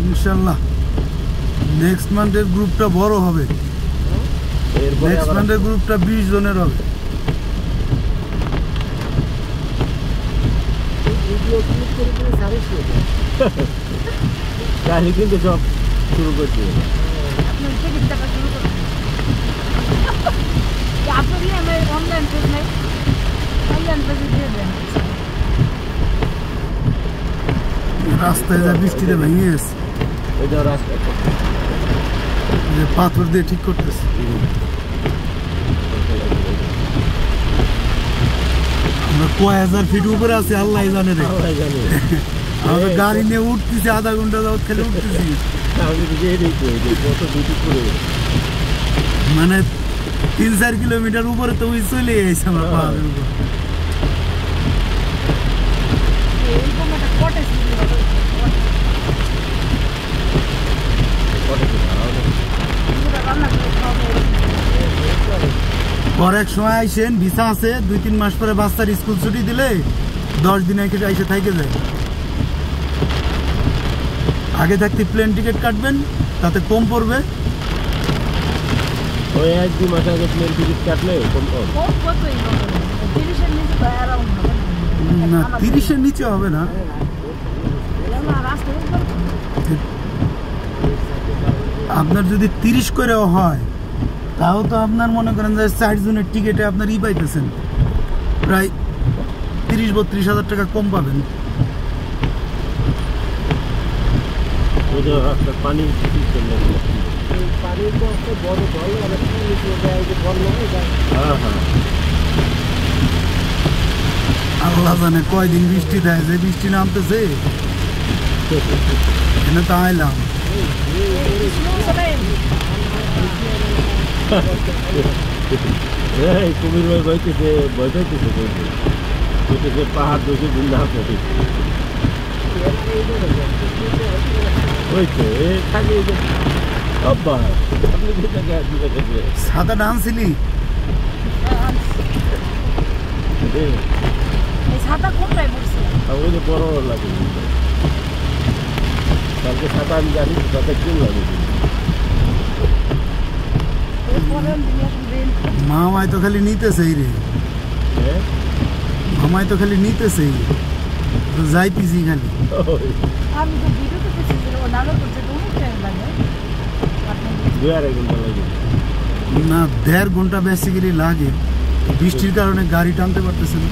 ইনশাআল্লাহ নেক্সট মান্থের গ্রুপটা বড় হবে। নেক্সট মান্থের গ্রুপটা 20 জনের হবে। কিন্তু সব শুরু করছি রাস্তায় যা বৃষ্টিতে ভেঙে গেছে, পাথর দিয়ে ঠিক করতেছে। আমরা কয় হাজার ফিট উপরে আছি আল্লাহ জানে রে। আমরা গাড়ি নিয়ে উঠতেছি, আধা ঘন্টা যাওয়ার খেলে উঠতেছি, মানে 3-4 কিলোমিটার উপরে তো ওই চলে গেছে আমরা পাহাড়ের উপর। পরের সময় আইসেন, ভিসা আছে, 2-3 মাস পরে বাচ্চার স্কুল ছুটি দিলে 10 দিন আইসে থাইকে যায়। আগে থাকতে প্লেন টিকিট কাটবেন, তাতে কম পড়বে। ওই 1-2 মাস আগে প্লেন টিকিট কাটলে কম পড়বে না, 30-এর নিচে হবে না। আপনার যদি 30 করেও হয়, তাও তো আপনার মনে করেন যে 60 জনের টিকিটে আপনার পাইতেছেন প্রায় 30-32 হাজার টাকা কম পাবেন। আল্লাহ জানে কয়দিন বৃষ্টি দেয়, যে বৃষ্টি নামতেছে এনে তো আইলাম। কুমির ভাই বইতেছে, ভয় পাইতেছে পাহাড় দেখে বুঝলে হাতে সাদা ডান্সিলি বড় লাগে কালকে ছাতা আমি জানি, ছাতা কেউ লাগে। মামাই তো খালি নিতেছেই রে, মামাই তো খালি নিতেছেই, যাইতেছি খালি। না, 1.5 ঘন্টা বেসিক্যালি লাগে, বৃষ্টির কারণে গাড়ি টানতে পারতেছে না।